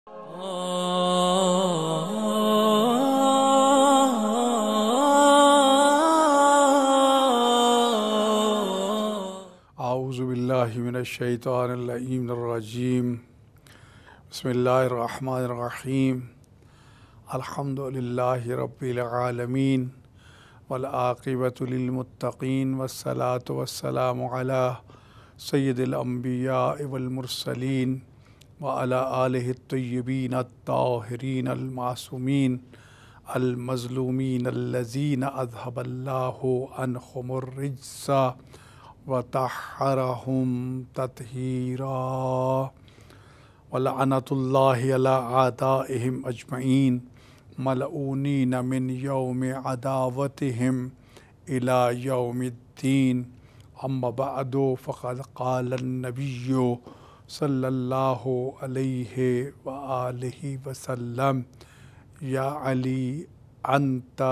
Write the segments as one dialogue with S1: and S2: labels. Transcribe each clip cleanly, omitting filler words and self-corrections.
S1: اعوذ باللہ من الشیطان اللعین الرجیم بسم اللہ الرحمن الرحیم الحمد للہ رب العالمین والعاقبۃ للمتقین والصلاة والسلام علی سید الانبیاء والمرسلین وعلی آلہ الطیبین الطاہرین المعصومین المظلومین الذین اذھب اللہ عنہم الرجس وطہرہم تطہیرا ولعنۃ اللہ علی اعدائہم اجمعین ملعونین من یوم عداوتہم الی یوم الدین اما بعد فقد قال النبی صلی اللہ علیہ وآلہ وسلم یا علی انت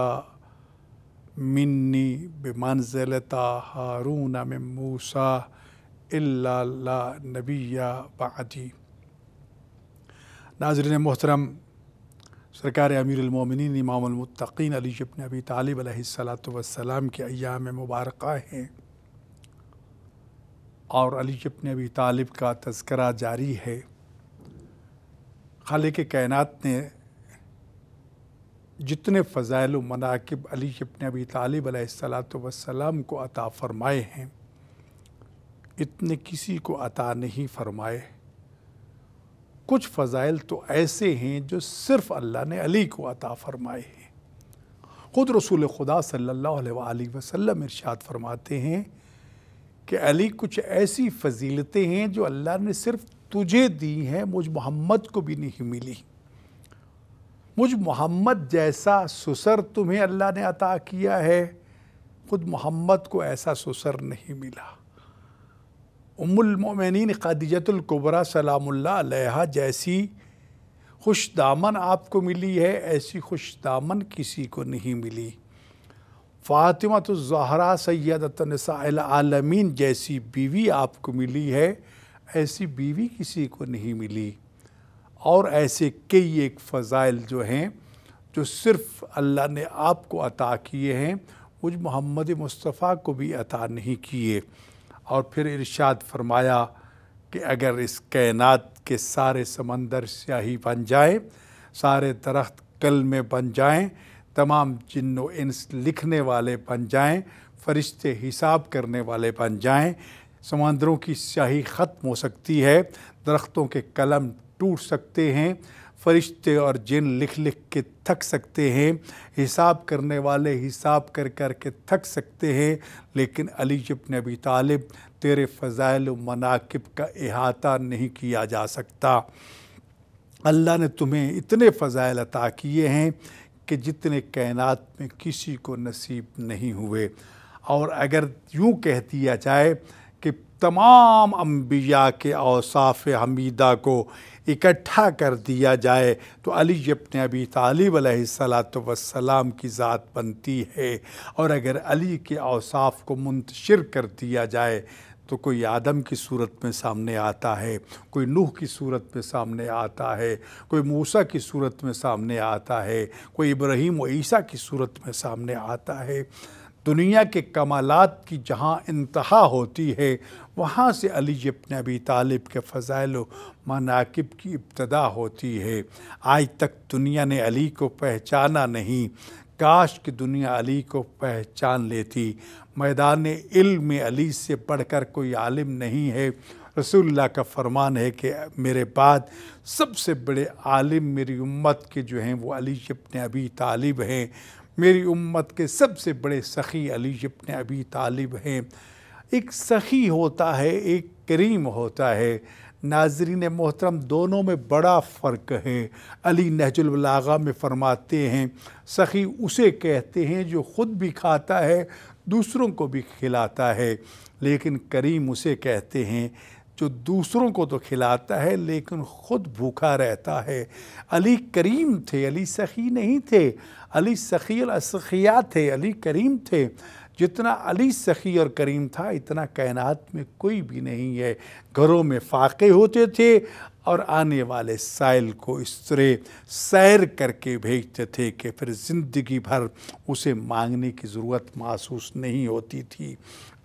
S1: منی بمنزلۃ ہارون من موسیٰ الا لا نبی بعدی۔ ناظرین محترم، سرکار امیر المومنین امام المتقین علی بن ابی طالب علیہ السلام کے ایام مبارکہ ہیں، اور علی بن ابی طالب کا تذکرہ جاری ہے۔ خالق کائنات نے جتنے فضائل و مناقب علی بن ابی طالب علیہ السلام کو عطا فرمائے ہیں، اتنے کسی کو عطا نہیں فرمائے۔ کچھ فضائل تو ایسے ہیں جو صرف اللہ نے علی کو عطا فرمائے ہیں۔ خود رسول خدا صلی اللہ علیہ وآلہ وسلم ارشاد فرماتے ہیں کہ علی کچھ ایسی فضیلتیں ہیں جو اللہ نے صرف تجھے دی ہیں، مجھ محمد کو بھی نہیں ملی۔ مجھ محمد جیسا سسر تمہیں اللہ نے عطا کیا ہے، خود محمد کو ایسا سسر نہیں ملا۔ ام المؤمنین خدیجۃ الکبریٰ سلام اللہ علیہا جیسی خوش دامن آپ کو ملی ہے، ایسی خوش دامن کسی کو نہیں ملی۔ فاطمۃ الزہرا سیدۃ نساء العالمین جیسی بیوی آپ کو ملی ہے، ایسی بیوی کسی کو نہیں ملی۔ اور ایسے کئی ایک فضائل جو ہیں جو صرف اللہ نے آپ کو عطا کیے ہیں، مجھ محمد مصطفیٰ کو بھی عطا نہیں کیے۔ اور پھر ارشاد فرمایا کہ اگر اس کائنات کے سارے سمندر سیاہی بن جائیں، سارے درخت کلمے بن جائیں، تمام جن و انس لکھنے والے بن جائیں، فرشتے حساب کرنے والے بن جائیں، سمندروں کی سیاہی ختم ہو سکتی ہے، درختوں کے قلم ٹوٹ سکتے ہیں، فرشتے اور جن لکھ لکھ کے تھک سکتے ہیں، حساب کرنے والے حساب کر کر کے تھک سکتے ہیں، لیکن علی بن ابی طالب تیرے فضائل و مناقب کا احاطہ نہیں کیا جا سکتا۔ اللہ نے تمہیں اتنے فضائل عطا کیے ہیں کہ جتنے کائنات میں کسی کو نصیب نہیں ہوئے۔ اور اگر یوں کہہ دیا جائے کہ تمام انبیاء کے اوصاف حمیدہ کو اکٹھا کر دیا جائے تو علی بن ابی طالب علیہ السلام کی ذات بنتی ہے، اور اگر علی کے اوصاف کو منتشر کر دیا جائے تو کوئی آدم کی صورت میں سامنے آتا ہے، کوئی نوح کی صورت میں سامنے آتا ہے، کوئی موسیٰ کی صورت میں سامنے آتا ہے، کوئی ابراہیم و عیسیٰ کی صورت میں سامنے آتا ہے۔ دنیا کے کمالات کی جہاں انتہا ہوتی ہے، وہاں سے علی بن ابی طالب کے فضائل و مناقب کی ابتدا ہوتی ہے۔ آج تک دنیا نے علی کو پہچانا نہیں، کاش کہ دنیا علی کو پہچان لیتی۔ میدان علم میں علی سے بڑھ کر کوئی عالم نہیں ہے۔ رسول اللہ کا فرمان ہے کہ میرے بعد سب سے بڑے عالم میری امت کے جو ہیں وہ علی بن ابی طالب ہیں، میری امت کے سب سے بڑے سخی علی بن ابی طالب ہیں۔ ایک سخی ہوتا ہے، ایک کریم ہوتا ہے۔ ناظرین محترم، دونوں میں بڑا فرق ہے۔ علی نہج البلاغہ میں فرماتے ہیں سخی اسے کہتے ہیں جو خود بھی کھاتا ہے، دوسروں کو بھی کھلاتا ہے، لیکن کریم اسے کہتے ہیں جو دوسروں کو تو کھلاتا ہے لیکن خود بھوکا رہتا ہے۔ علی کریم تھے، علی سخی نہیں تھے۔ علی سخی الاسخیاء تھے، علی کریم تھے۔ جتنا علی سخی اور کریم تھا اتنا کائنات میں کوئی بھی نہیں ہے۔ گھروں میں فاقے ہوتے تھے اور آنے والے سائل کو اس طرح سیر کر کے بھیجتے تھے کہ پھر زندگی بھر اسے مانگنے کی ضرورت محسوس نہیں ہوتی تھی۔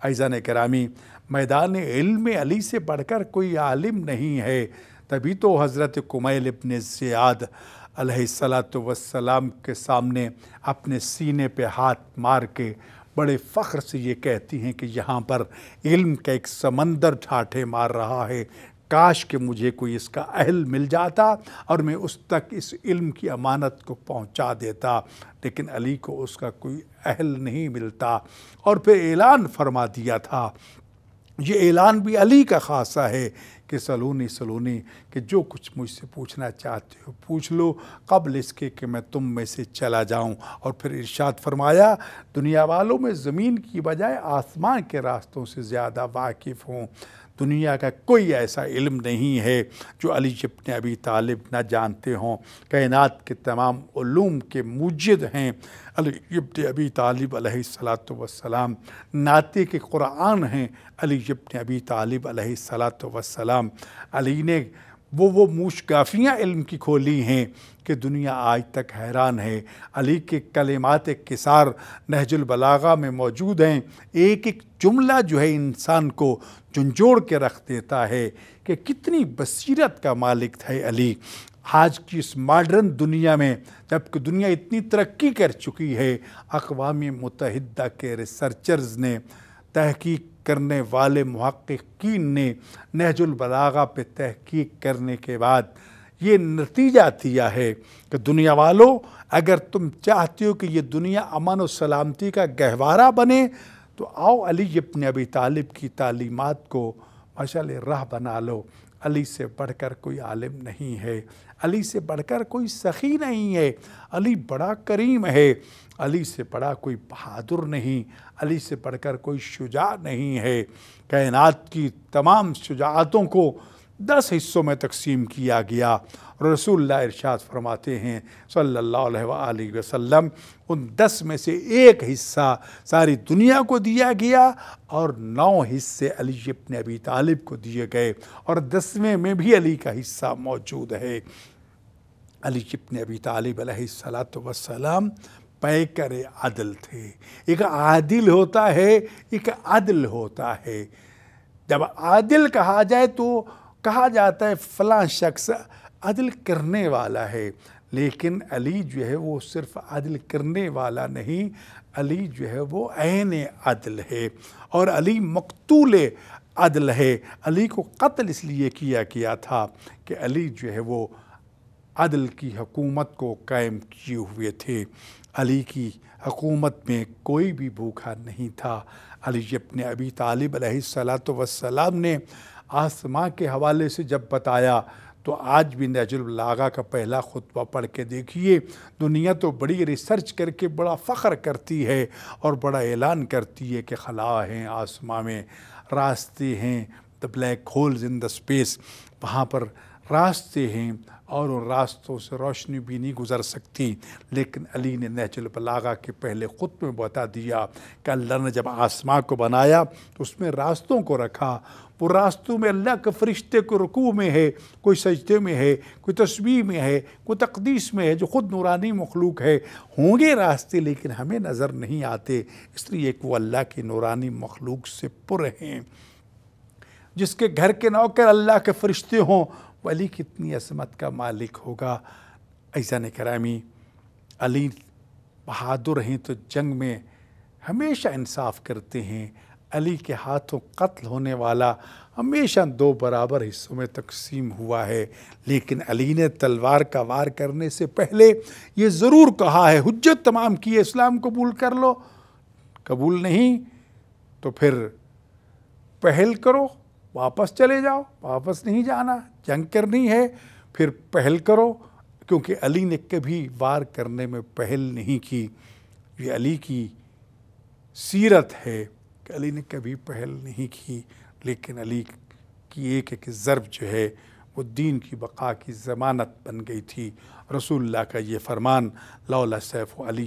S1: عزیزان گرامی، میدان علم علی سے بڑھ کر کوئی عالم نہیں ہے۔ تبھی تو حضرت کمیل ابن زیاد علیہ السلام کے سامنے اپنے سینے پہ ہاتھ مار کے بڑے فخر سے یہ کہتی ہیں کہ یہاں پر علم کا ایک سمندر ٹھاٹھے مار رہا ہے، کاش کہ مجھے کوئی اس کا اہل مل جاتا اور میں اس تک اس علم کی امانت کو پہنچا دیتا، لیکن علی کو اس کا کوئی اہل نہیں ملتا۔ اور پھر اعلان فرما دیا تھا، یہ اعلان بھی علی کا خاصہ ہے کہ سلونی کہ جو کچھ مجھ سے پوچھنا چاہتے ہو پوچھ لو قبل اس کے کہ میں تم میں سے چلا جاؤں۔ اور پھر ارشاد فرمایا، دنیا والوں میں زمین کی بجائے آسمان کے راستوں سے زیادہ واقف ہوں۔ دنیا کا کوئی ایسا علم نہیں ہے جو علی ابن ابی طالب نہ جانتے ہوں۔ کائنات کے تمام علوم کے موجد ہیں علی ابن ابی طالب علیہ السلام۔ ناطق کے قرآن ہیں علی ابن ابی طالب علیہ السلام۔ علی نے وہ موشگافیاں علم کی کھولی ہیں کہ دنیا آج تک حیران ہے۔ علی کے کلمات قصار نہج البلاغہ میں موجود ہیں۔ ایک ایک جملہ جو ہے انسان کو جھنجھوڑ کے رکھ دیتا ہے کہ کتنی بصیرت کا مالک تھا علی۔ آج کی اس ماڈرن دنیا میں جب کہ دنیا اتنی ترقی کر چکی ہے، اقوام متحدہ کے ریسرچرز نے، تحقیق کرنے والے محققین نے نہج البلاغہ پہ تحقیق کرنے کے بعد یہ نتیجہ دیا ہے کہ دنیا والوں، اگر تم چاہتے ہو کہ یہ دنیا امن و سلامتی کا گہوارہ بنے تو آؤ علی ابن ابی طالب کی تعلیمات کو مشعل راہ بنا لو۔ علی سے بڑھ کر کوئی عالم نہیں ہے، علی سے بڑھ کر کوئی سخی نہیں ہے، علی بڑا کریم ہے، علی سے بڑا کوئی بہادر نہیں، علی سے بڑھ کر کوئی شجاع نہیں ہے۔ کائنات کی تمام شجاعتوں کو 10 حصوں میں تقسیم کیا گیا۔ رسول اللہ ارشاد فرماتے ہیں صلی اللہ علیہ وآلہ وسلم، ان 10 میں سے ایک حصہ ساری دنیا کو دیا گیا اور 9 حصے علی ابن ابی طالب کو دیے گئے، اور 10ویں میں بھی علی کا حصہ موجود ہے۔ علی ابن ابی طالب علیہ السلام پیکر عدل تھے۔ ایک عادل ہوتا ہے، ایک عدل ہوتا ہے۔ جب عادل کہا جائے تو کہا جاتا ہے فلاں شخص عدل کرنے والا ہے، لیکن علی جو ہے وہ صرف عدل کرنے والا نہیں، علی جو ہے وہ عین عدل ہے، اور علی مقتول عدل ہے۔ علی کو قتل اس لیے کیا گیا تھا کہ علی جو ہے وہ عدل کی حکومت کو قائم کیے ہوئے تھے۔ علی کی حکومت میں کوئی بھی بھوکا نہیں تھا۔ علی ابن ابی طالب علیہ السلام نے آسماں کے حوالے سے جب بتایا تو آج بھی نہج البلاغہ کا پہلا خطبہ پڑھ کے دیکھیے، دنیا تو بڑی ریسرچ کر کے بڑا فخر کرتی ہے اور بڑا اعلان کرتی ہے کہ خلا ہیں، آسماں میں راستے ہیں، دا black holes in the space, وہاں پر راستے ہیں اور ان راستوں سے روشنی بھی نہیں گزر سکتی۔ لیکن علی نے نہج البلاغہ کے پہلے خطبے میں بتا دیا کہ اللہ نے جب آسماں کو بنایا تو اس میں راستوں کو رکھا، وہ راستوں میں اللہ کے فرشتے کو رکوع میں ہے، کوئی سجدے میں ہے، کوئی تسبیح میں ہے، کوئی تقدیس میں ہے، جو خود نورانی مخلوق ہے۔ ہوں گے راستے لیکن ہمیں نظر نہیں آتے، اس لیے کہ وہ اللہ کی نورانی مخلوق سے پر ہیں۔ جس کے گھر کے نوکر اللہ کے فرشتے ہوں، وہ علی کتنی عظمت کا مالک ہوگا۔ عزیزان گرامی، علی بہادر ہیں تو جنگ میں ہمیشہ انصاف کرتے ہیں۔ علی کے ہاتھوں قتل ہونے والا ہمیشہ 2 برابر حصوں میں تقسیم ہوا ہے، لیکن علی نے تلوار کا وار کرنے سے پہلے یہ ضرور کہا ہے، حجت تمام کی ہے، اسلام قبول کر لو، قبول نہیں تو پھر پہل کرو، واپس چلے جاؤ، واپس نہیں جانا، جنگ کرنی ہے پھر پہل کرو، کیونکہ علی نے کبھی وار کرنے میں پہل نہیں کی۔ یہ علی کی سیرت ہے کہ علی نے کبھی پہل نہیں کی، لیکن علی کی ایک ایک ضرب جو ہے وہ دین کی بقا کی ضمانت بن گئی تھی۔ رسول اللہ کا یہ فرمان، لولا سیف علی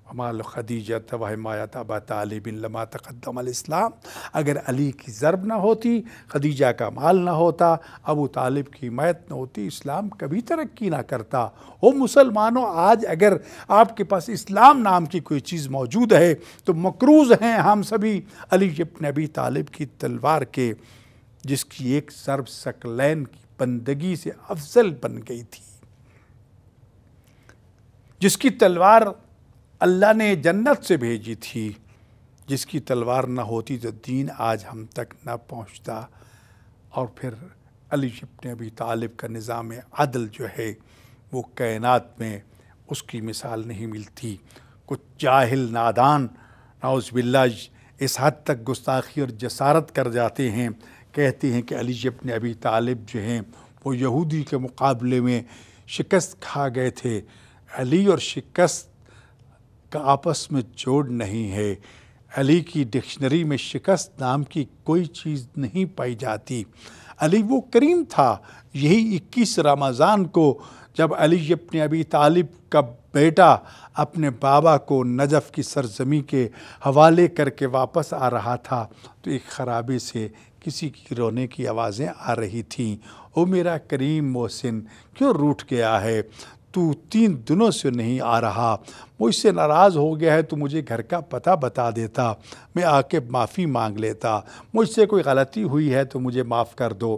S1: ہمال خدیجہ و حمایت ابا طالب لما تقدم الاسلام، اگر علی کی ضرب نہ ہوتی، خدیجہ کا مال نہ ہوتا، ابو طالب کی حمایت نہ ہوتی، اسلام کبھی ترقی نہ کرتا۔ او مسلمانوں، آج اگر آپ کے پاس اسلام نام کی کوئی چیز موجود ہے تو مقروض ہیں ہم سبھی علی ابن ابی طالب کی تلوار کے، جس کی ایک ضرب ثقلین کی بندگی سے افضل بن گئی تھی، جس کی تلوار اللہ نے جنت سے بھیجی تھی، جس کی تلوار نہ ہوتی تو دین آج ہم تک نہ پہنچتا۔ اور پھر علی ابن ابی طالب کا نظام عدل جو ہے وہ کائنات میں اس کی مثال نہیں ملتی۔ کچھ جاہل نادان نعوذ باللہ اس حد تک گستاخی اور جسارت کر جاتے ہیں، کہتے ہیں کہ علی ابن ابی طالب جو ہیں وہ یہودی کے مقابلے میں شکست کھا گئے تھے۔ علی اور شکست کا آپس میں جوڑ نہیں ہے۔ علی کی ڈکشنری میں شکست نام کی کوئی چیز نہیں پائی جاتی۔ علی وہ کریم تھا۔ یہی 21 رمضان کو جب علی ابن ابی طالب کا بیٹا اپنے بابا کو نجف کی سرزمین کے حوالے کر کے واپس آ رہا تھا تو ایک خرابے سے کسی کی رونے کی آوازیں آ رہی تھیں، او میرا کریم محسن کیوں روٹھ گیا ہے؟ تو 3 دنوں سے نہیں آ رہا، مجھ سے ناراض ہو گیا ہے تو مجھے گھر کا پتہ بتا دیتا، میں آ کے معافی مانگ لیتا، مجھ سے کوئی غلطی ہوئی ہے تو مجھے معاف کر دو۔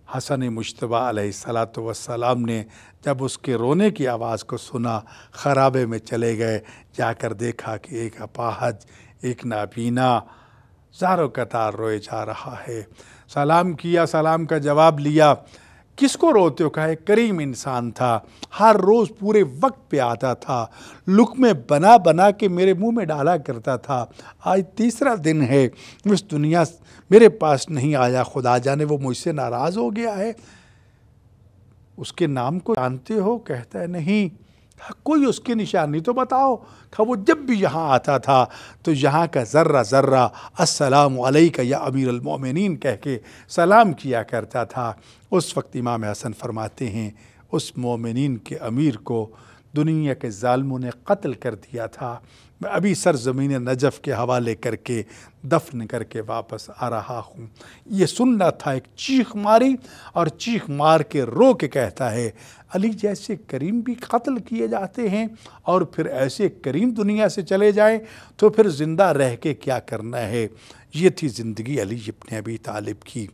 S1: حسن مجتبیٰ علیہ السلام نے جب اس کے رونے کی آواز کو سنا، خرابے میں چلے گئے، جا کر دیکھا کہ ایک اپاہج، ایک نابینا زاروں قطار روئے جا رہا ہے۔ سلام کیا، سلام کا جواب لیا۔ کس کو روتے ہو؟ کہا ایک کریم انسان تھا، ہر روز پورے وقت پہ آتا تھا، لقمے بنا بنا کے میرے منہ میں ڈالا کرتا تھا، آج 3 دن ہے اس دنیا میرے پاس نہیں آیا، خدا جانے وہ مجھ سے ناراض ہو گیا ہے۔ اس کے نام کو جانتے ہو؟ کہتا ہے نہیں۔ کوئی اس کی نشانی تو بتاؤ۔ کہا وہ جب بھی یہاں آتا تھا تو یہاں کا ذرہ ذرہ السلام علیکہ یا امیر المومنین کہہ کے سلام کیا کرتا تھا۔ اس وقت امام حسن فرماتے ہیں اس مومنین کے امیر کو دنیا کے ظالموں نے قتل کر دیا تھا، میں ابھی سرزمین نجف کے حوالے کر کے دفن کر کے واپس آ رہا ہوں۔ یہ سننا تھا، ایک چیخ ماری اور چیخ مار کے رو کے کہتا ہے علی جیسے کریم بھی قتل کیے جاتے ہیں اور پھر ایسے کریم دنیا سے چلے جائیں تو پھر زندہ رہ کے کیا کرنا ہے؟ یہ تھی زندگی علی ابن ابی طالب کی۔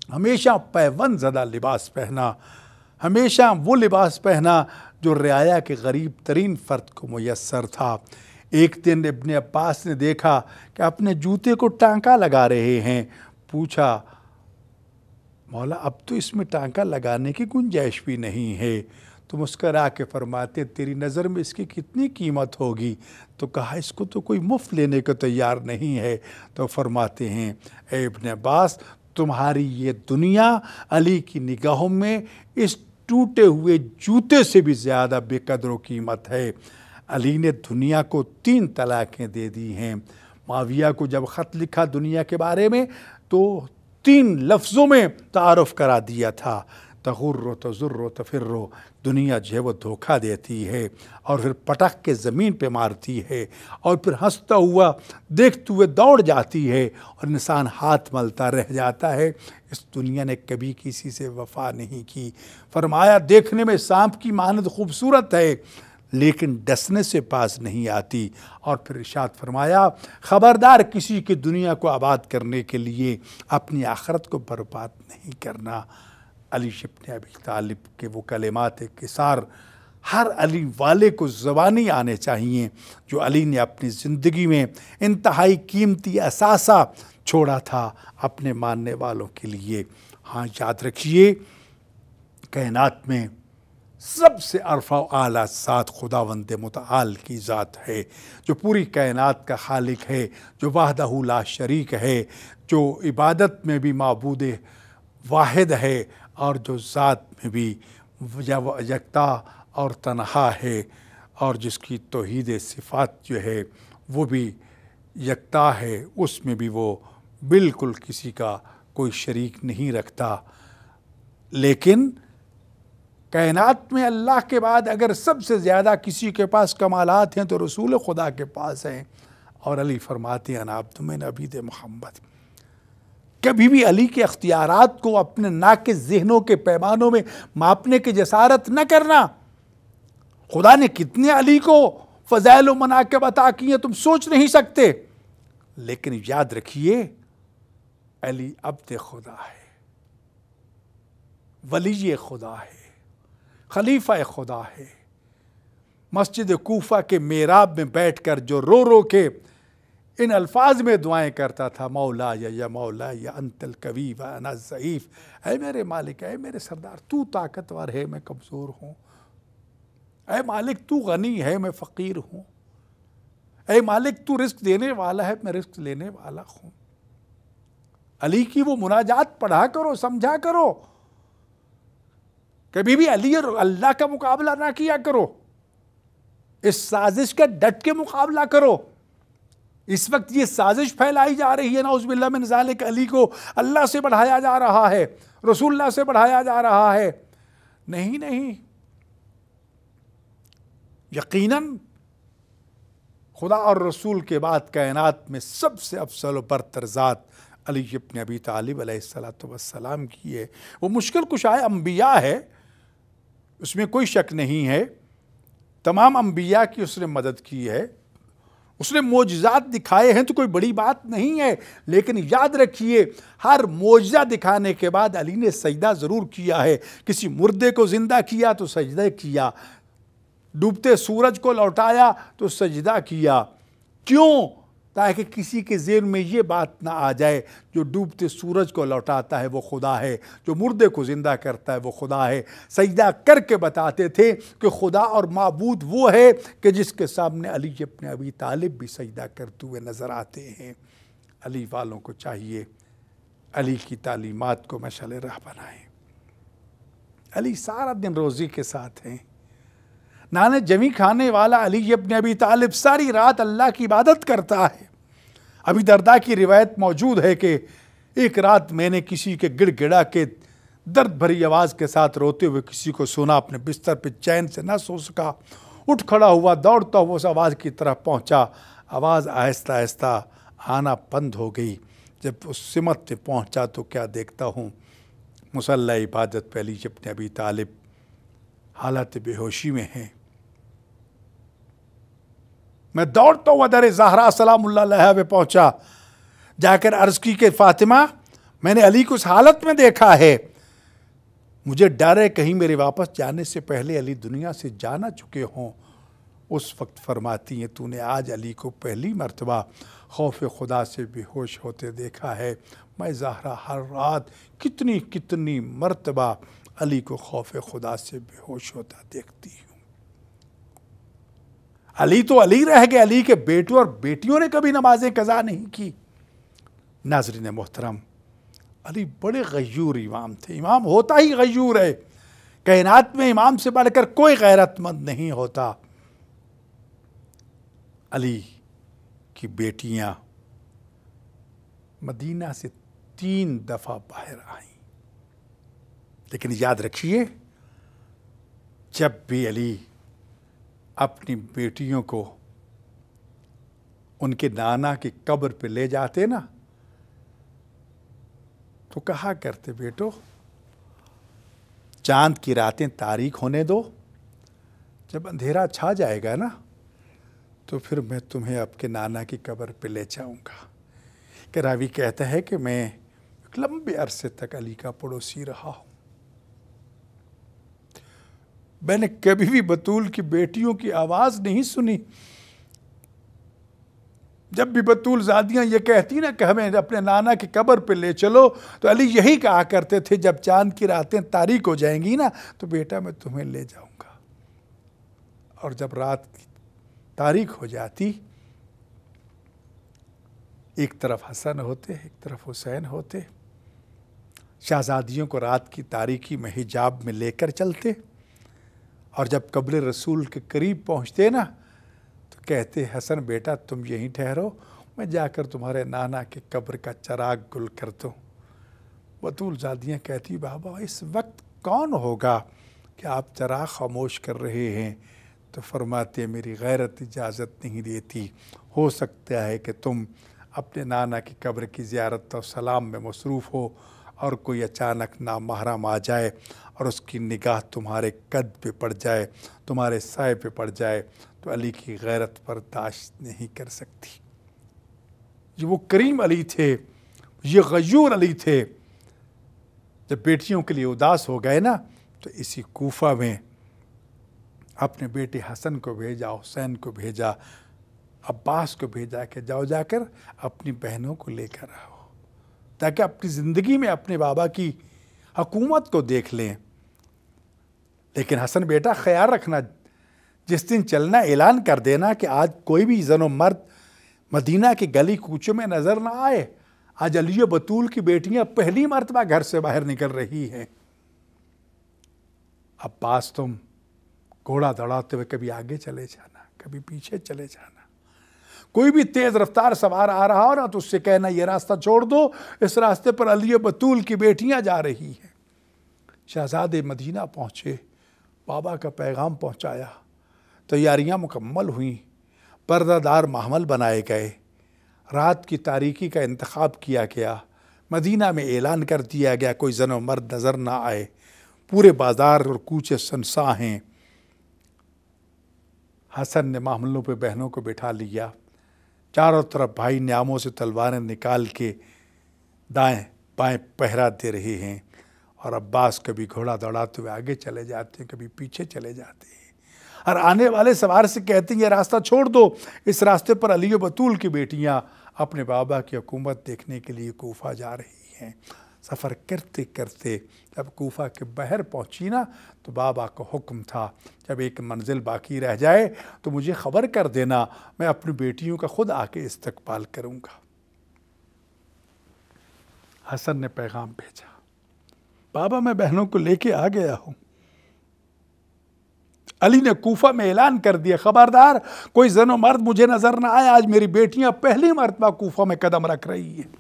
S1: ہمیشہ پیوند زدہ لباس پہنا، ہمیشہ وہ لباس پہنا جو رعایا کے غریب ترین فرد کو میسر تھا۔ ایک دن ابن عباس نے دیکھا کہ اپنے جوتے کو ٹانکا لگا رہے ہیں، پوچھا مولا اب تو اس میں ٹانکا لگانے کی گنجائش بھی نہیں ہے، تو مسکرا کے فرماتے تیری نظر میں اس کی کتنی قیمت ہوگی؟ تو کہا اس کو تو کوئی مفت لینے کو تیار نہیں ہے۔ تو فرماتے ہیں اے ابن عباس تمہاری یہ دنیا علی کی نگاہوں میں اس ٹوٹے ہوئے جوتے سے بھی زیادہ بے قدر و قیمت ہے۔ علی نے دنیا کو 3 طلاقیں دے دی ہیں۔ معاویہ کو جب خط لکھا دنیا کے بارے میں تو 3 لفظوں میں تعارف کرا دیا تھا، تغر و تضر و تفر، دنیا جو ہے وہ دھوکہ دیتی ہے اور پھر پٹک کے زمین پہ مارتی ہے اور پھر ہنستا ہوا دیکھتے ہوئے دوڑ جاتی ہے اور انسان ہاتھ ملتا رہ جاتا ہے۔ اس دنیا نے کبھی کسی سے وفا نہیں کی۔ فرمایا دیکھنے میں سانپ کی مانند خوبصورت ہے لیکن ڈسنے سے پاس نہیں آتی۔ اور پھر ارشاد فرمایا خبردار کسی کی دنیا کو آباد کرنے کے لیے اپنی آخرت کو برباد نہیں کرنا۔ علی ابن ابی طالب کے وہ کلمات قصار ہر علی والے کو زبانی آنے چاہیے جو علی نے اپنی زندگی میں انتہائی قیمتی اثاثہ چھوڑا تھا اپنے ماننے والوں کے لیے۔ ہاں یاد رکھیے کائنات میں سب سے عرفہ و اعلیٰ ذات خداوند متعال کی ذات ہے، جو پوری کائنات کا خالق ہے، جو وحدہ لا شریک ہے، جو عبادت میں بھی معبود واحد ہے اور جو ذات میں بھی یکتا اور تنہا ہے، اور جس کی توحید صفات جو ہے وہ بھی یکتا ہے، اس میں بھی وہ بالکل کسی کا کوئی شریک نہیں رکھتا۔ لیکن کائنات میں اللہ کے بعد اگر سب سے زیادہ کسی کے پاس کمالات ہیں تو رسول خدا کے پاس ہیں، اور علی فرماتے ہیں انا عبد من عبید محمد۔ کبھی بھی علی کے اختیارات کو اپنے ناقص ذہنوں کے پیمانوں میں ماپنے کی جسارت نہ کرنا۔ خدا نے کتنے علی کو فضائل و مناقب عطا کی ہیں تم سوچ نہیں سکتے، لیکن یاد رکھیے علی عبد خدا ہے، ولی خدا ہے، خلیفہ خدا ہے۔ مسجد کوفہ کے محراب میں بیٹھ کر جو رو رو کے ان الفاظ میں دعائیں کرتا تھا، مولا یا مولا یا انت القوی و انا الضعیف، اے میرے مالک، اے میرے سردار، تو طاقتور ہے میں کمزور ہوں، اے مالک تو غنی ہے میں فقیر ہوں، اے مالک تو رزق دینے والا ہے میں رزق لینے والا ہوں۔ علی کی وہ مناجات پڑھا کرو، سمجھا کرو، کبھی بھی علی اور اللہ کا مقابلہ نہ کیا کرو، اس سازش کا ڈٹ کے مقابلہ کرو۔ اس وقت یہ سازش پھیلائی جا رہی ہے نعوذ باللہ من ذالک، علی کو اللہ سے بڑھایا جا رہا ہے، رسول اللہ سے بڑھایا جا رہا ہے۔ نہیں، یقیناً خدا اور رسول کے بعد کائنات میں سب سے افضل و برتر ذات علی ابن ابی طالب علیہ السلام کی ہے۔ وہ مشکل کشائے انبیاء ہے، اس میں کوئی شک نہیں ہے، تمام انبیاء کی اس نے مدد کی ہے، اس نے معجزات دکھائے ہیں تو کوئی بڑی بات نہیں ہے، لیکن یاد رکھیے ہر معجزہ دکھانے کے بعد علی نے سجدہ ضرور کیا ہے۔ کسی مردے کو زندہ کیا تو سجدہ کیا، ڈوبتے سورج کو لوٹایا تو سجدہ کیا۔ کیوں؟ تاکہ کسی کے ذہن میں یہ بات نہ آ جائے جو ڈوبتے سورج کو لوٹاتا ہے وہ خدا ہے، جو مردے کو زندہ کرتا ہے وہ خدا ہے۔ سجدہ کر کے بتاتے تھے کہ خدا اور معبود وہ ہے کہ جس کے سامنے علی ابن ابی طالب بھی سجدہ کرتے ہوئے نظر آتے ہیں۔ علی والوں کو چاہیے علی کی تعلیمات کو مشعل راہ بنائیں۔ علی سارا دن روزی کے ساتھ ہیں، نانے جمی کھانے والا علی ابن ابی طالب ساری رات اللہ کی عبادت کرتا ہے۔ ابی درداء کی روایت موجود ہے کہ ایک رات میں نے کسی کے گڑ گڑا کے درد بھری آواز کے ساتھ روتے ہوئے کسی کو سنا، اپنے بستر پہ چین سے نہ سو سکا، اٹھ کھڑا ہوا، دوڑتا ہوا اس آواز کی طرف پہنچا، آواز آہستہ آہستہ آنا بند ہو گئی۔ جب اس سمت پہ پہنچا تو کیا دیکھتا ہوں، مصلی عبادت پہ علی ابن ابی طالب حالت بے ہوشی میں ہیں۔ میں دوڑتا ہوا در زہرا سلام اللہ علیہا پہ پہنچا، جا کر عرض کی کہ فاطمہ میں نے علی کو اس حالت میں دیکھا ہے، مجھے ڈر ہے کہیں میرے واپس جانے سے پہلے علی دنیا سے جانا چکے ہوں۔ اس وقت فرماتی ہیں تو نے آج علی کو پہلی مرتبہ خوف خدا سے بے ہوش ہوتے دیکھا ہے۔ میں زہرا ہر رات کتنی مرتبہ علی کو خوف خدا سے بے ہوش ہوتا دیکھتی ہوں۔ علی تو علی رہ گئے، علی کے بیٹوں اور بیٹیوں نے کبھی نمازیں قضا نہیں کی۔ ناظرین محترم، علی بڑے غیور امام تھے، امام ہوتا ہی غیور ہے، کائنات میں امام سے بڑھ کر کوئی غیرت مند نہیں ہوتا۔ علی کی بیٹیاں مدینہ سے 3 دفعہ باہر آئیں، لیکن یاد رکھیے جب بھی علی اپنی بیٹیوں کو ان کے نانا کی قبر پہ لے جاتے نا تو کہا کرتے بیٹو چاند کی راتیں تاریک ہونے دو، جب اندھیرا چھا جائے گا نا تو پھر میں تمہیں آپ کے نانا کی قبر پہ لے جاؤں گا۔ کہ راوی کہتا ہے کہ میں ایک لمبے عرصے تک علی کا پڑوسی رہا ہوں، میں نے کبھی بھی بطول کی بیٹیوں کی آواز نہیں سنی۔ جب بھی بطول زادیاں یہ کہتی نا کہ ہمیں اپنے نانا کی قبر پہ لے چلو تو علی یہی کہا کرتے تھے جب چاند کی راتیں تاریک ہو جائیں گی نا تو بیٹا میں تمہیں لے جاؤں گا۔ اور جب رات تاریک ہو جاتی، ایک طرف حسن ہوتے ایک طرف حسین ہوتے، شہزادیوں کو رات کی تاریکی میں حجاب میں لے کر چلتے، اور جب قبر رسول کے قریب پہنچتے نا تو کہتے حسن بیٹا تم یہیں ٹھہرو، میں جا کر تمہارے نانا کی قبر کا چراغ گل کر دوں۔ بطول زادیاں کہتی بابا اس وقت کون ہوگا کہ آپ چراغ خاموش کر رہے ہیں، تو فرماتے ہیں میری غیرت اجازت نہیں دیتی، ہو سکتا ہے کہ تم اپنے نانا کی قبر کی زیارت و سلام میں مصروف ہو اور کوئی اچانک نامحرم آ جائے اور اس کی نگاہ تمہارے قد پہ پڑ جائے، تمہارے سائے پہ پڑ جائے، تو علی کی غیرت برداشت نہیں کر سکتی۔ یہ وہ کریم علی تھے، یہ غیور علی تھے۔ جب بیٹیوں کے لیے اداس ہو گئے نا، تو اسی کوفہ میں اپنے بیٹے حسن کو بھیجا، حسین کو بھیجا، عباس کو بھیجا کہ جاؤ جا کر اپنی بہنوں کو لے کر آؤ، تاکہ اپنی زندگی میں اپنے بابا کی حکومت کو دیکھ لیں۔ لیکن حسن بیٹا خیال رکھنا، جس دن چلنا اعلان کر دینا کہ آج کوئی بھی زن و مرد مدینہ کی گلی کوچوں میں نظر نہ آئے، آج علی و بطول کی بیٹیاں پہلی مرتبہ گھر سے باہر نکل رہی ہیں۔ عباس تم گھوڑا دوڑاتے ہوئے کبھی آگے چلے جانا، کبھی پیچھے چلے جانا، کوئی بھی تیز رفتار سوار آ رہا ہو نا تو اس سے کہنا یہ راستہ چھوڑ دو، اس راستے پر علی و بطول کی بیٹیاں جا رہی ہیں۔ شہزادے مدینہ پہنچے، بابا کا پیغام پہنچایا، تیاریاں مکمل ہوئیں، پردہ دار محمل بنائے گئے، رات کی تاریکی کا انتخاب کیا گیا، مدینہ میں اعلان کر دیا گیا کوئی زن و مرد نظر نہ آئے، پورے بازار اور کوچے سنساں ہیں۔ حسن نے محملوں پہ بہنوں کو بٹھا لیا، چاروں طرف بھائی نیاموں سے تلواریں نکال کے دائیں بائیں پہرا دے رہے ہیں، اور عباس کبھی گھوڑا دوڑاتے ہوئے آگے چلے جاتے ہیں، کبھی پیچھے چلے جاتے ہیں، اور آنے والے سوار سے کہتے ہیں یہ راستہ چھوڑ دو، اس راستے پر علی و بطول کی بیٹیاں اپنے بابا کی حکومت دیکھنے کے لیے کوفہ جا رہی ہیں۔ سفر کرتے کرتے جب کوفہ کے باہر پہنچی نا، تو بابا کا حکم تھا جب ایک منزل باقی رہ جائے تو مجھے خبر کر دینا، میں اپنی بیٹیوں کا خود آ کے استقبال کروں گا۔ حسن نے پیغام بھیجا، بابا میں بہنوں کو لے کے آ گیا ہوں۔ علی نے کوفہ میں اعلان کر دیا خبردار کوئی زن و مرد مجھے نظر نہ آئے، آج میری بیٹیاں پہلی مرتبہ کوفہ میں قدم رکھ رہی ہیں۔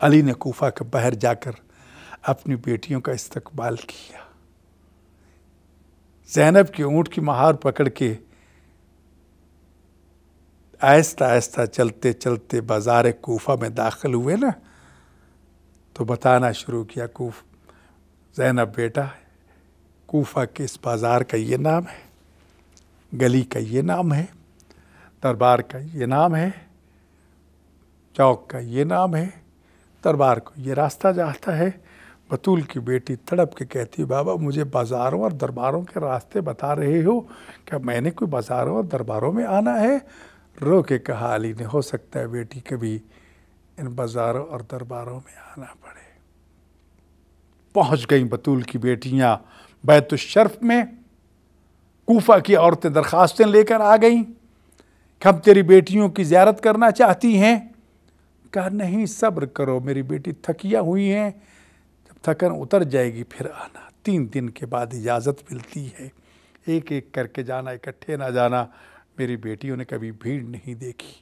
S1: علی نے کوفہ کے باہر جا کر اپنی بیٹیوں کا استقبال کیا، زینب کی اونٹ کی مہار پکڑ کے آہستہ آہستہ چلتے چلتے بازار کوفہ میں داخل ہوئے نا، تو بتانا شروع کیا زینب بیٹا کوفہ کے اس بازار کا یہ نام ہے، گلی کا یہ نام ہے، دربار کا یہ نام ہے، چوک کا یہ نام ہے، دربار کو یہ راستہ جاتا ہے۔ بطول کی بیٹی تڑپ کے کہتی بابا مجھے بازاروں اور درباروں کے راستے بتا رہے ہو، کیا میں نے کوئی بازاروں اور درباروں میں آنا ہے؟ رو کے کہا علی نے ہو سکتا ہے بیٹی کبھی ان بازاروں اور درباروں میں آنا پڑے۔ پہنچ گئیں بطول کی بیٹیاں بیت الشرف میں، کوفہ کی عورتیں درخواستیں لے کر آ گئیں کہ ہم تیری بیٹیوں کی زیارت کرنا چاہتی ہیں۔ کہا نہیں صبر کرو، میری بیٹی تھکیا ہوئی ہیں، جب تھکن اتر جائے گی پھر آنا، 3 دن کے بعد اجازت ملتی ہے، ایک ایک کر کے جانا، اکٹھے نہ جانا۔ میری بیٹیوں نے کبھی بھیڑ نہیں دیکھی،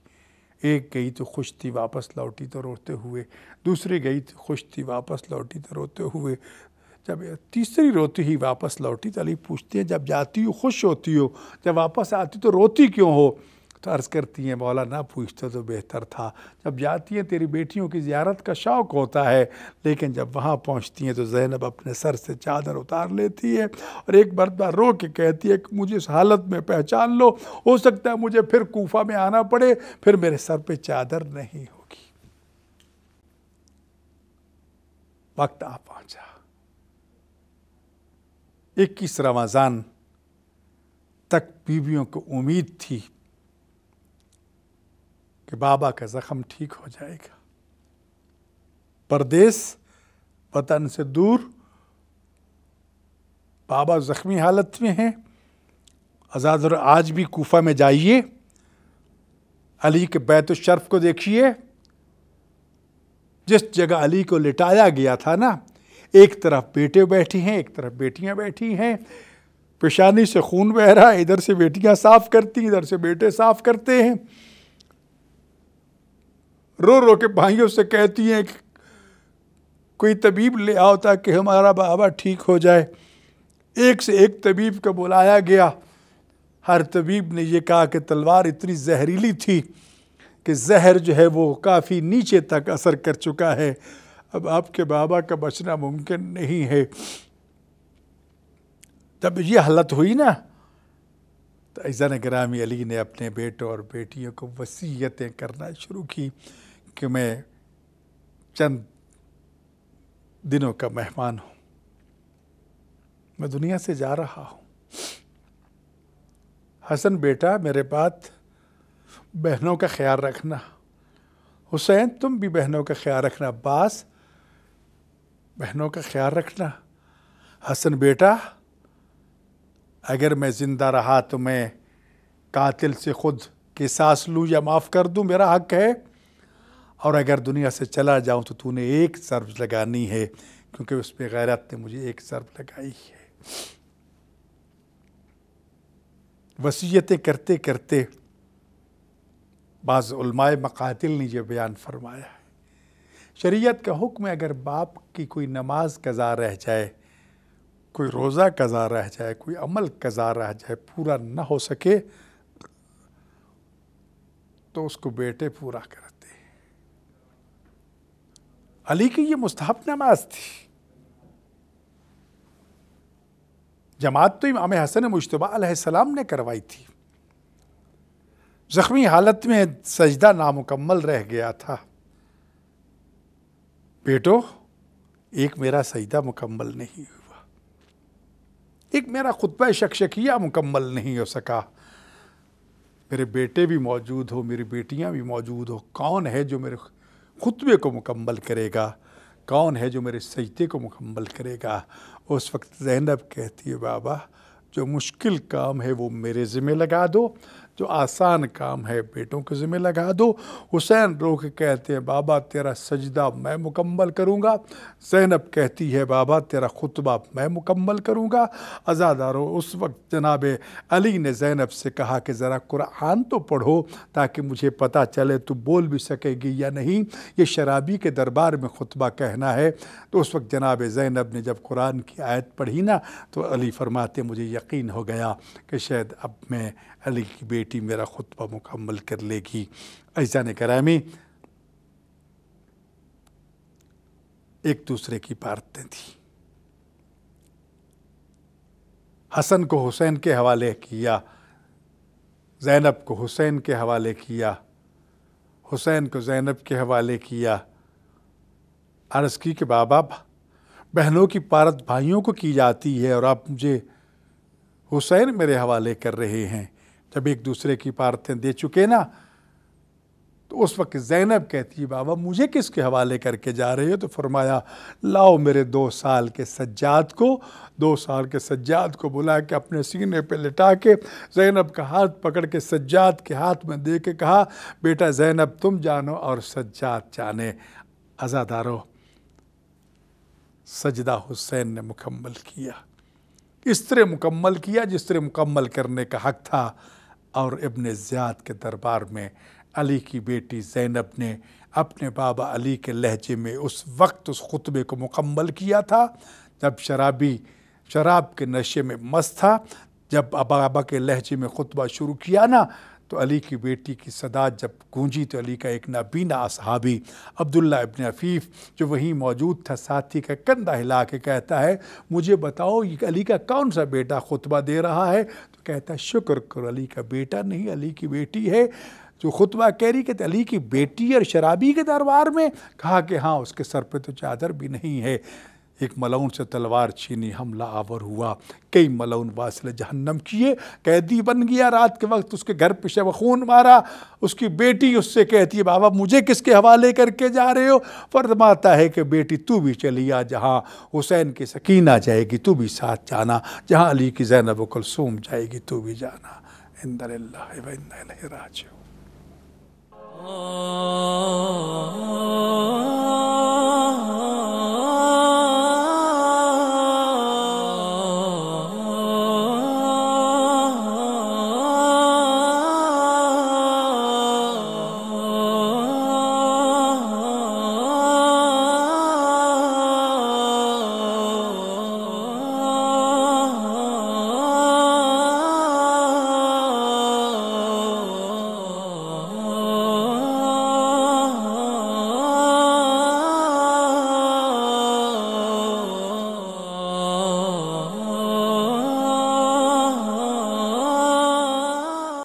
S1: ایک گئی تو خوش تھی واپس لوٹی تو روتے ہوئے، دوسری گئی تو خوش تھی واپس لوٹی تو روتے ہوئے، جب تیسری روتی ہی واپس لوٹی تو علی پوچھتے ہیں جب جاتی ہو خوش ہوتی ہو، جب واپس آتی تو روتی کیوں ہو؟ تو عرض کرتی ہیں مولا نہ پوچھتے تو بہتر تھا، جب جاتی ہیں تیری بیٹیوں کی زیارت کا شوق ہوتا ہے، لیکن جب وہاں پہنچتی ہیں تو زینب اپنے سر سے چادر اتار لیتی ہے اور ایک مرتبہ رو کے کہتی ہے کہ مجھے اس حالت میں پہچان لو، ہو سکتا ہے مجھے پھر کوفہ میں آنا پڑے، پھر میرے سر پہ چادر نہیں ہوگی۔ وقت آ پہنچا، 21 رمضان تک بیویوں کو امید تھی کہ بابا کا زخم ٹھیک ہو جائے گا۔ پردیس وطن سے دور، بابا زخمی حالت میں ہیں، آزاد اور آج بھی کوفہ میں جائیے، علی کے بیت الشرف کو دیکھیے، جس جگہ علی کو لٹایا گیا تھا نا، ایک طرف بیٹے بیٹھے ہیں، ایک طرف بیٹیاں بیٹھی ہیں، پیشانی سے خون بہ رہا ہے، ادھر سے بیٹیاں صاف کرتی ہیں، ادھر سے بیٹے صاف کرتے ہیں، رو رو کے بھائیوں سے کہتی ہیں کہ کوئی طبیب لے آؤ تاکہ ہمارا بابا ٹھیک ہو جائے۔ ایک سے ایک طبیب کو بلایا گیا. ہر طبیب نے یہ کہا کہ تلوار اتنی زہریلی تھی کہ زہر جو ہے وہ کافی نیچے تک اثر کر چکا ہے، اب آپ کے بابا کا بچنا ممکن نہیں ہے. جب یہ حالت ہوئی نا تو عزیزان گرامی، علی نے اپنے بیٹوں اور بیٹیوں کو وصیتیں کرنا شروع کی کہ میں چند دنوں کا مہمان ہوں، میں دنیا سے جا رہا ہوں. حسن بیٹا میرے بات بہنوں کا خیال رکھنا، حسین تم بھی بہنوں کا خیال رکھنا، عباس بہنوں کا خیال رکھنا. حسن بیٹا اگر میں زندہ رہا تو میں قاتل سے خود قصاص لوں یا معاف کر دوں، میرا حق ہے، اور اگر دنیا سے چلا جاؤں تو نے ایک ضرب لگانی ہے، کیونکہ اس پہ غیرت نے مجھے ایک ضرب لگائی ہے. وصیتیں کرتے کرتے بعض علماء مقاتل نے یہ بیان فرمایا ہے، شریعت کا حکم ہے اگر باپ کی کوئی نماز قضا رہ جائے، کوئی روزہ قضا رہ جائے، کوئی عمل قضا رہ جائے، پورا نہ ہو سکے تو اس کو بیٹے پورا کرتے. علی کی یہ مستحب نماز تھی. جماعت تو امام حسن مجتبیٰ علیہ السلام نے کروائی تھی. زخمی حالت میں سجدہ نامکمل رہ گیا تھا. بیٹو ایک میرا سجدہ مکمل نہیں ہوا، ایک میرا خطبہ شکشکیہ مکمل نہیں ہو سکا. میرے بیٹے بھی موجود ہو، میری بیٹیاں بھی موجود ہو، کون ہے جو میرے خطبے کو مکمل کرے گا؟ کون ہے جو میرے سجدے کو مکمل کرے گا؟ اس وقت زینب کہتی ہے بابا جو مشکل کام ہے وہ میرے ذمہ لگا دو، جو آسان کام ہے بیٹوں کے ذمہ لگا دو. حسین رو کے کہتے ہیں بابا تیرا سجدہ میں مکمل کروں گا. زینب کہتی ہے بابا تیرا خطبہ میں مکمل کروں گا. عزادارو اس وقت جناب علی نے زینب سے کہا کہ ذرا قرآن تو پڑھو تاکہ مجھے پتہ چلے تو بول بھی سکے گی یا نہیں، یہ شرابی کے دربار میں خطبہ کہنا ہے. تو اس وقت جناب زینب نے جب قرآن کی آیت پڑھی نا تو علی فرماتے مجھے یقین ہو گیا کہ شاید اب میں علی کی بیٹی میرا خطبہ مکمل کر لے گی. عزیزان گرامی، ایک دوسرے کی باتیں تھیں. حسن کو حسین کے حوالے کیا، زینب کو حسین کے حوالے کیا، حسین کو زینب کے حوالے کیا. عرض کی کہ بابا بہنوں کی پارت بھائیوں کو کی جاتی ہے اور آپ مجھے حسین میرے حوالے کر رہے ہیں. جب ایک دوسرے کی پارتیں دے چکے نا تو اس وقت زینب کہتی ہے بابا مجھے کس کے حوالے کر کے جا رہے ہو؟ تو فرمایا لاؤ میرے 2 سال کے سجاد کو. 2 سال کے سجاد کو بلا کے اپنے سینے پہ لٹا کے زینب کا ہاتھ پکڑ کے سجاد کے ہاتھ میں دے کے کہا بیٹا زینب تم جانو اور سجاد جانے. عزادارو سجدہ حسین نے مکمل کیا، اس طرح مکمل کیا جس طرح مکمل کرنے کا حق تھا. اور ابن زیاد کے دربار میں علی کی بیٹی زینب نے اپنے بابا علی کے لہجے میں اس وقت اس خطبے کو مکمل کیا تھا جب شرابی شراب کے نشے میں مست تھا. جب بابا کے لہجے میں خطبہ شروع کیا نا تو علی کی بیٹی کی صدا جب گونجی تو علی کا ایک نابینا اصحابی عبداللہ ابن عفیف جو وہیں موجود تھا ساتھی کا کندھا ہلا کے کہتا ہے مجھے بتاؤ یہ علی کا کون سا بیٹا خطبہ دے رہا ہے؟ تو کہتا ہے شکر کرو علی کا بیٹا نہیں، علی کی بیٹی ہے جو خطبہ کہہ رہی. کہ علی کی بیٹی اور شرابی کے دربار میں؟ کہا کہ ہاں اس کے سر پہ تو چادر بھی نہیں ہے. ایک ملعون سے تلوار چھینی، حملہ آور ہوا، کئی ملعون واصل جہنم کیے، قیدی بن گیا. رات کے وقت اس کے گھر پہ شب خون مارا. اس کی بیٹی اس سے کہتی ہے بابا مجھے کس کے حوالے کر کے جا رہے ہو؟ فرماتا ہے کہ بیٹی تو بھی چلی آ، جہاں حسین کی سکینہ جائے گی تو بھی ساتھ جانا، جہاں علی کی زینب و کلثوم جائے گی تو بھی جانا. انا للہ و انا الیہ راجعون.